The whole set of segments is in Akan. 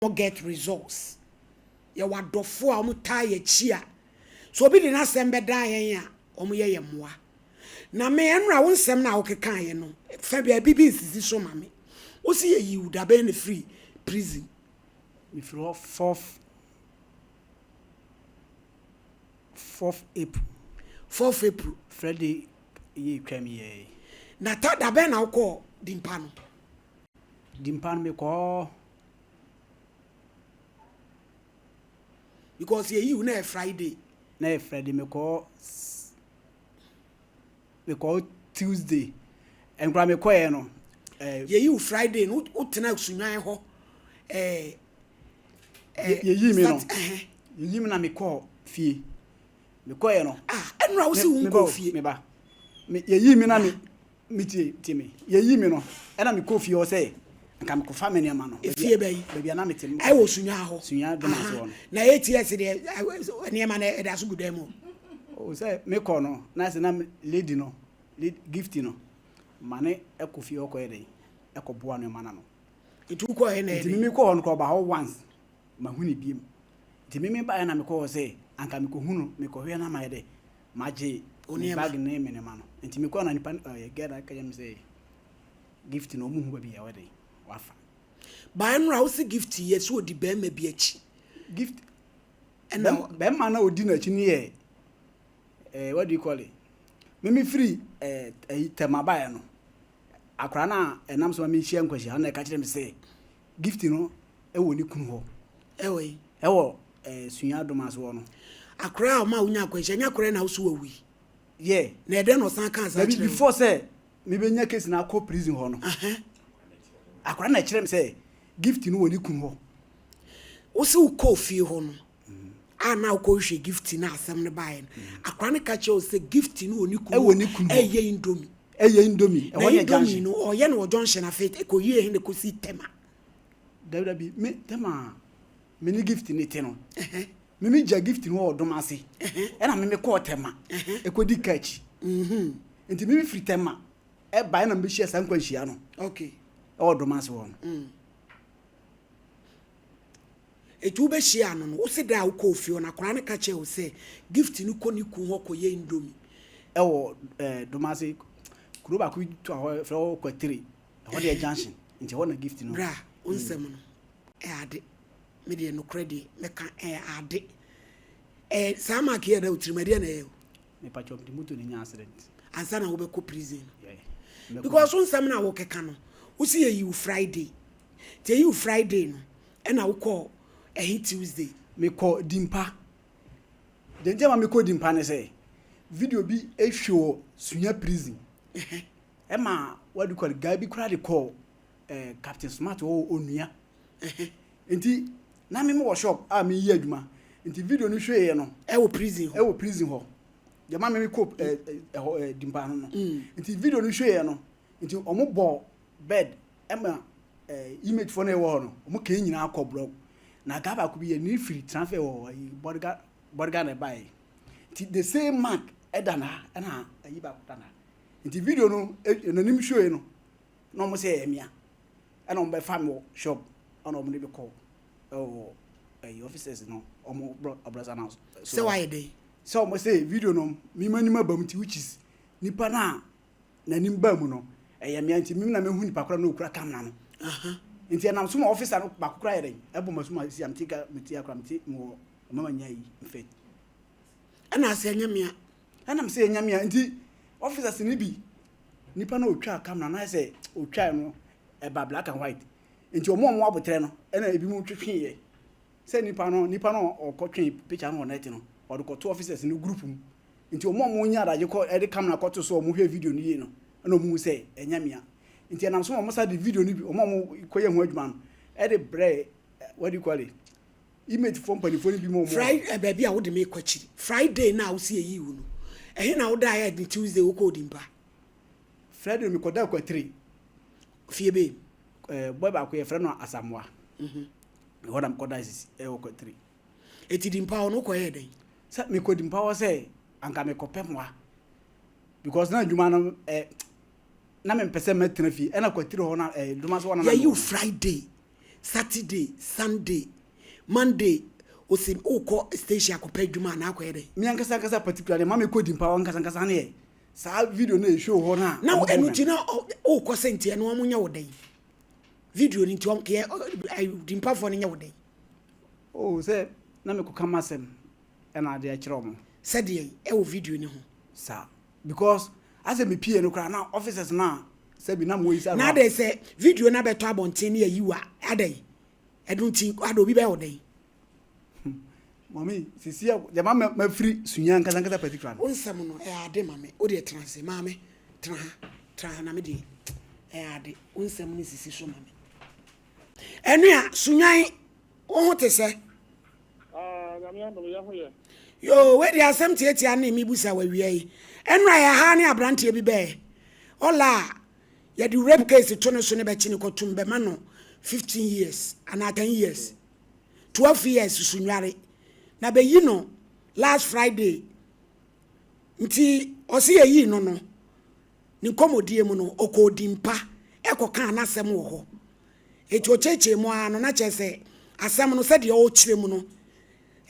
get results. Ya wadofo a omo tie chia. So obi di na sembe dan yen a omo ye yemwa. Na me enra wo nsem na wo kekan ye no. Fa bia bibi nsisi so ma me. Wo si ye yi da be ne free prison. If you 4th April. 4th April. Friday ye kwam ye. Na ta da be na wo ko dimpa no. Dimpa me ko because ye you na Friday. Na Friday me ko Tuesday. Enkra me ko ye no. Ye you Friday no utena sunwan ho. Ye yi me no. Ye yi me na me ko fie. Me ko ye no. Enra wo si wo ko fie. Me ba. Me ye yi me na me tie me. Ye yi me no. E na me ko fie o say nka me ko fa me ne ma no. Fie ba yi. Ba bia na me tie. Ai wo sunwan ho. Sunwan do na so no. Na ATS de ne ma na e da so gudam o. O say me ko no. Na say na lady no. Gift no. Mane e ko fie o ko e dey. E ko boa no ma na no. Itu ko he na e. Ti me ko no ko ba ho once. Ma huni biem. Ti me ba na me ko say anka me ko hunu me ko hwe na ma de maje oni bag na me ne ma no. Nti me ko na nipa get that can say gift no mu hu ba bia we dey wafa. Ba enra wo si gift yes wo di be ma bi achi. Gift and be ma na odi na chi ni ye what do you call it? Me free tema ba no. Akra na enam so ma me hia nkwashi na ka kire me say gift no e wo ni kunu ho. Ewe. Ewo sunya doma so no. Akra ma unya kwashi nya kore na wo so wi. Yeah. Na ede no san kan sa kire. Before say me be nya case na ko prison ho no. Akra na kire me say gift no wo ni kunu ho. Wo se wo ko fie ho no. Na ko hwe gift na asem ne bae. Akra ne ka che o se gift no wo ni kunu. E wo ni kunu. Eye indomie. Eye indomie. E wo ye junction no o ye no junction afet e ko yie hin de ko si tema. Dabi me tema me ni gift ni te no. Me ja gift no o dom ase. E na me ko tema. E ko di kachi. Enti me free tema. E bae na me hia san kwa hia no. Okay. O dom ase wo no. Etu be hia no wo se da wo ko fie na kora ne ka che wo se gift ni ko ni ku ho ko ye indomie. E wo dom ase kuro ba ku to ho fra wo kwa 3. Ho de junction. Enti ho na gift no. Bra, onsem no. Ade. Me de no credit me ka ade. Sama ke da utrimade na e. Me pa chom di moto ni nya accident. Ansa na wo be ko prison. Yeah. Because onsem na wo keka no. Wo see you Friday. Te you Friday no. E na wo call Tuesday. Me call dimpa. Den jama me call dimpa ne say video bi e show sunya prison. Emma what do you call it? Guy bi kura de call Captain Smart o onua. Enti na me wo shop me yi adwuma. Enti video no show ye no e wo prison ho. E wo prison ho. Jama me call dimpa no. Enti video no show ye no. Enti omo bo bed emma image for na e wo no. Omo ka nyina akọ blog. Na gaba ku bi ye ni free transfer wo bodyguard na buy. Enti the same mark edana na ayi ba kutana. Enti video no nim show ye no. No mo say emia. E no be family shop. Ono mo be call. Officers no omo brother announce. So why dey? So mo say video no mi manima bam ti which is nipa na nim bam no. Emia nti mi na me hu nipa kora no okura camera no. Nti na so officer no ba kora ye dey. Ebo masuma si am tika meti akra meti mo mama nya yi mfet. Ana se nyamia. Ana mse nyamia nti officers ni bi nipa na otwa camera na say otwa no e ba black and white. Nti omo abotre no na ebi mu twetwe ye. Say nipa no okotwe picture no net no. Or the two officers in the group. Nti omo nya da je ko e de camera koto so omo hwe video ni ye no. Na omo say enyamia. Nti na so omo sa the video ni bi omo koye hu adwuma no. E de bre what do you call it? Image from panifo ni bi mo. Friday baby a wo de me kwachiri. Friday na wo se yi wu no. Ehe na wo da ya the Tuesday wo ko dimpa. Friday me ko da kwa 3. Fie be boy ba ko ye friend no asamwa. What am ko da is e wo kwa 3. Eti dimpa no ko ye den. Sa me ko dimpa wo say anka me ko pemwa. Because na adwuma no na me pese metena fi e na kwa 3 ho na duma so na. Yeah, you Friday. Saturday, Sunday, Monday, osim uko station akopa adwuma na akoyede. Me ankasa particularly mama ko dimpa wankasa ne. Sa video na show ho na. Now enuti na uko senti eno amunya wodan. Video ni nti ke dimpa fo nya wodan. Oh, say na me ko kamasem e na ade a kire omo. Said e wo video ni ho. Sa because as me pie no kra na officers na say bi na mo yi sa. Na dey say video na beto abonten na yiwa adai. Edunti ado bi be wodan. Mami, sisi ya mama free sunya nkasa particular. Onsam no ade mame, o de transe mame, tra na me de ade onsam ni sisi so mame. Enu a sunyan wo ho te se. Nyame ando ya ho ye. Yo, we dey asem tietia na mi busa wa wiai. Enu a ya ha ne abrante bi be. Ola ya di rape case to no so ne be chi ne kotum be ma no 15 years and 10 years. 12 years sunware. Na be yi no last Friday nti osi yi no Nkomo die mu no okodimpa ekoka na asem wo ho eti ocheche mu ano na chese asem no se de o kire mu no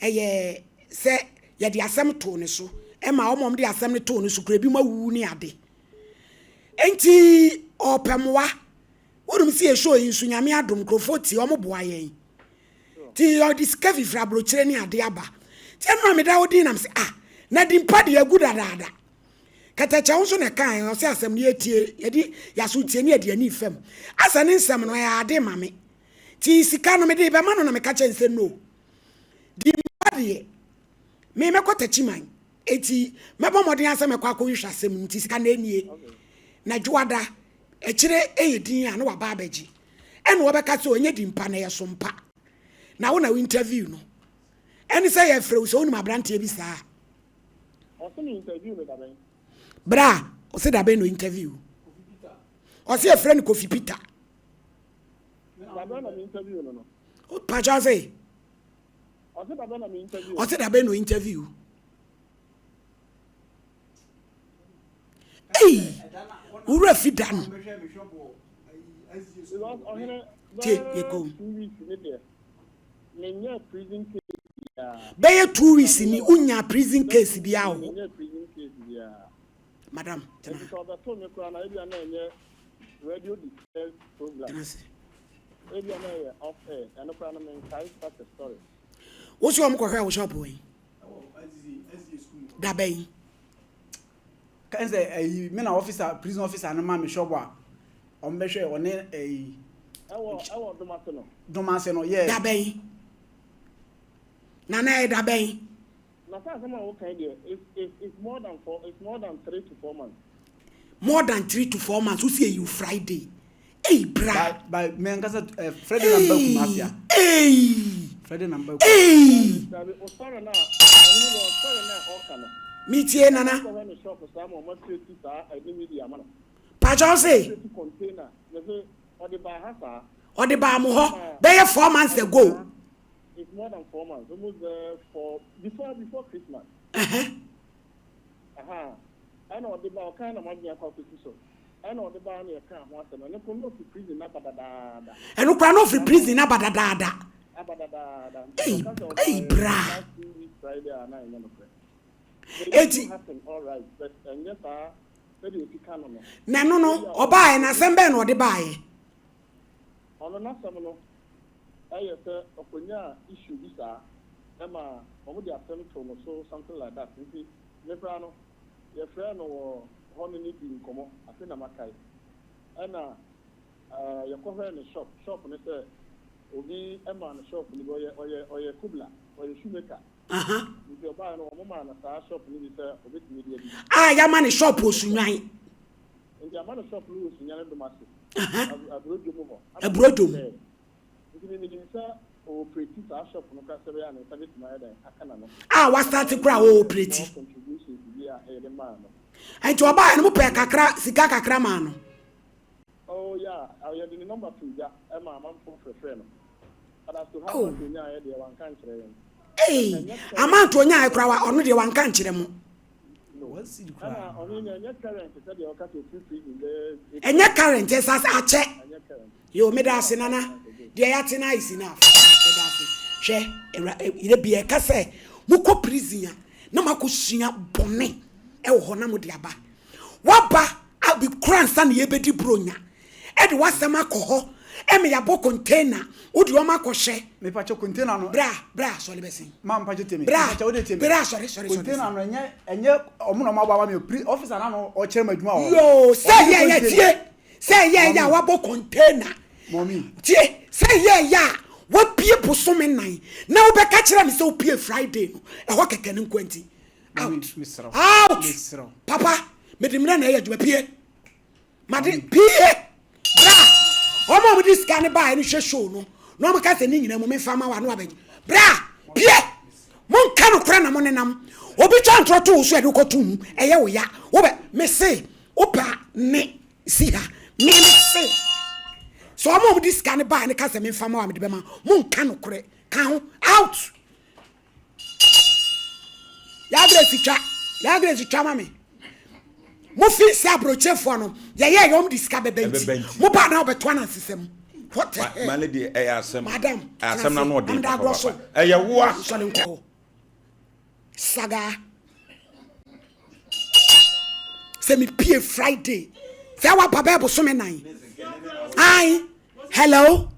eye se ye de asem to ne so e ma omom de asem ne to ne so kura bi mawu ni ade enti opemwa wonum si e show yin sunyame adom krofoti omoboa yen ti o discover fra brochire ni ade aba ti enu me da odi nam se na dimpa de agu dada kata cha wonso ne kan o se asem ne etie yedi yaso tie ne ade ani fam asa ne nsem no ya ade mame ti sika no me de be ma no na me ka che nse no dimpa de me mekota chiman eti mebo modin asem ekwa ko hwehwa asem nti sika na enie na juada ekire eyedin a no wa ba abaji enu obeka se onye dimpa na ye Sompa na wona interview no eni say ye frɛ so onum abrante bi saa O se ni interview me da ben. bra o se da ben no interview o se ye frɛ no Kofi Peter Da ben na me interview no. o pa cha say O se da ben na me interview. o se da ben no interview ura fida no tie ye ko Nenya prison case ya. be 2 weeks ni unya prison case bia ho Nenya prison case ya. madam tena Because the phone ko na ebia na enye radio defense program. tena se Ebia na ye off air. And no na me kai start the story. wo so am ko hwe wo shop we da ben Kan say me na officer prison officer na ma me shop a on be hwe one Ewo domato no. domase no yeah. da ben na da ben Na sa sama wo kan dey it's more than 3 to 4 months. more than 3 to 4 months. Who say you Friday? Hey, bra. By me ankasa Friday number kumafia. Hey. Friday number. Hey. O sorry na, oni wo sorry na o kana. Me tie nana. Ko when shop sa mo mo create sa I dey media man. Pa cho say. Container. Me say o de ba ha sa. O de ba mo ho. Be 4 months ago. It's more than 4 months. Almost for before Christmas. I know the ba kind of money akwa so. I know the ba na ka ho asem. Ne ko no fi prison na badada. E no kra no fi prison na badada. Abadada. Hey, bra. Friday na enye no kra. Eti. All right, but yes maybe you can no. Na no oba e na sembe no de bae. Ono na sem no. Aye se okonya issue bi sa. Ema omo dey attempt to no so something like that. Nti me pra no your friend no Oheneni bi Nkomo afi na makai. Ena your cover in the shop ne say obi ema no shop ni oye kubla oye shoemaker. Nti oba no omo ma na sa shop ni say obi timi dia bi. Ya ma ne shop osunwan. Nti ama no shop ni osunyan do mase. Abrojo mo ho. Abrojo. Nti ni say o pretty sa shop no ka sebe ya na sabe tuma ya dan akana no. Wa start kra o pretty. Contribution bi a e de man no. Enti oba no pe kakra sika kakra ma no. Oh yeah, I had the number 2 ja e ma man for friend no. But as to how to nya e de wan kan kire yen. Hey, amount onya e kra wa ono de wan kan kire mo. One seed And cry. on your current, said your cat to free in the. And your current is as a check. And your current. You made us in Anna. The Yatina is enough. Share a be a Kase. Muko prison. No makushia bonnet. El Honamudiaba. Waba, I'll be cranston yebedi brunya. Ed was the Macoho. Emi yabo container. Udu Mako she. Me pacho container no. Bra, sorry, Bessie. Mam pacho temi. Bra, sorry. Container no enye omuno mabawa me officer na no o chairman adwuma o. Yo, say yeah. Say yeah, wabo container. Mommy. Tie, say yeah. What people so many now be catch me so pay Friday no. E ho keke ne nkwanti. Out. Papa, me dem na ya adwuma pie. Made pie. Bra. Omo mo dis kan ba ni show no. No mo ka se ni nyina mo me fama wa no abeji. Bra, pie. Mon ka no kra na mo nenam. Obi twa ntro to so e de kotum. Eye wo ya. Wo be me say, opa ne si ha. Me say. So I'm this kind of buy and cast them in family with the man. Moon can correct. Count out. Yagresi chamame. Mufi sabroche for no. Ya yom discover bench. Muba now be 2 system. What my lady, Madam, I am not doing that. Saga. Say me pay Friday. Say what Papa so many. Hi. Hello.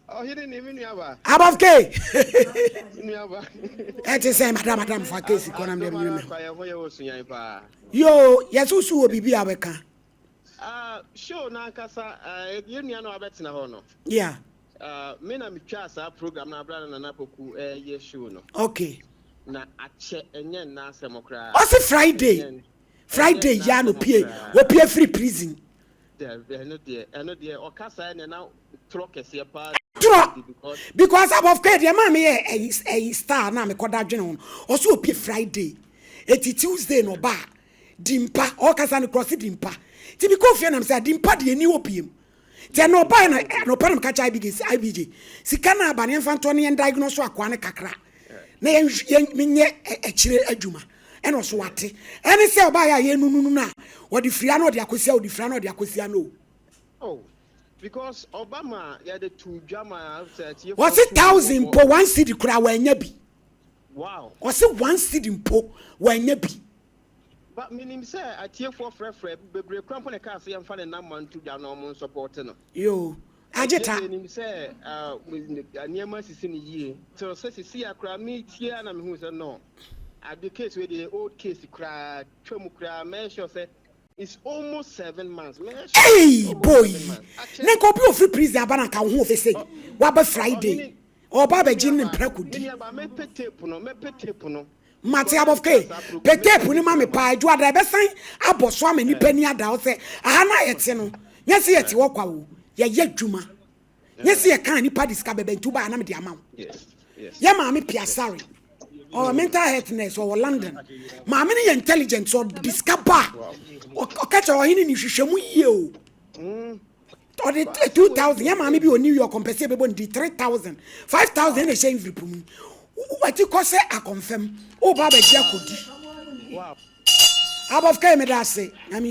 Oh, he didn't even have a. Above K. That is Madam for Kase. Yo, yes, who will be Abeka? Sure, Nankasa, you know about Nahono. Yeah. Mena Michasa program, na brother Napoku, yes, sure. Okay. Na a check and then Nasamokra. What's it Friday? Friday, Yano Pie, we pay free prison. I know dear, or Kasa and now truck as your part. Because above K, your mammy a star now, me call general. Also pay Friday. It's Tuesday no bar. Dimpa, or Casan cross Dimpa. Typical Fianam said Dimpa the new opium. Ten no buy no panam catch IBG. Sikana ban infant 20 and diagnose Aquana Kakra. Nay, a chile ajuma. And also what? Any sell by a yenuna. What the Friano de Acquisia, the Frano de Acquisiano. Oh, because Obama had the 2 drama. What's it 1,000 per 1 city crowd when you be? Wow. What's it 1 city po when you be? But meaning, sir, I tear for Fred, but cramp on a car, and find a number to down almost supporting. Yo, I just say, with the near mercy in a year. So, says, see, I cry me here, and I'm who's a no. At the case with the old case, cry, Chomukra, measure, say, it's almost 7 months. Hey, boy, Nkomo of free prison, Abanaka, who say, Waba Friday, or Baba Jim and Precudi. Matia of K, Pete Punima me pie, do I ever sign? I bought so many penny at the say, Ahana eteno. Yes, yet, Wakawu, yet Juma. Yes, ye can't nippa discover ben 2 by an amount. Yes. Ya mammy Piasari. Or mental healthness or London. Mammy intelligence or discover. Or catch our in Shamu you. Or the 2,000, ya mammy be on New York compensable in the 3,000, 5,000 a shame for me. What you call say, I confirm. Oh, Baba Jacudi. Wow. Above came at us say, I mean,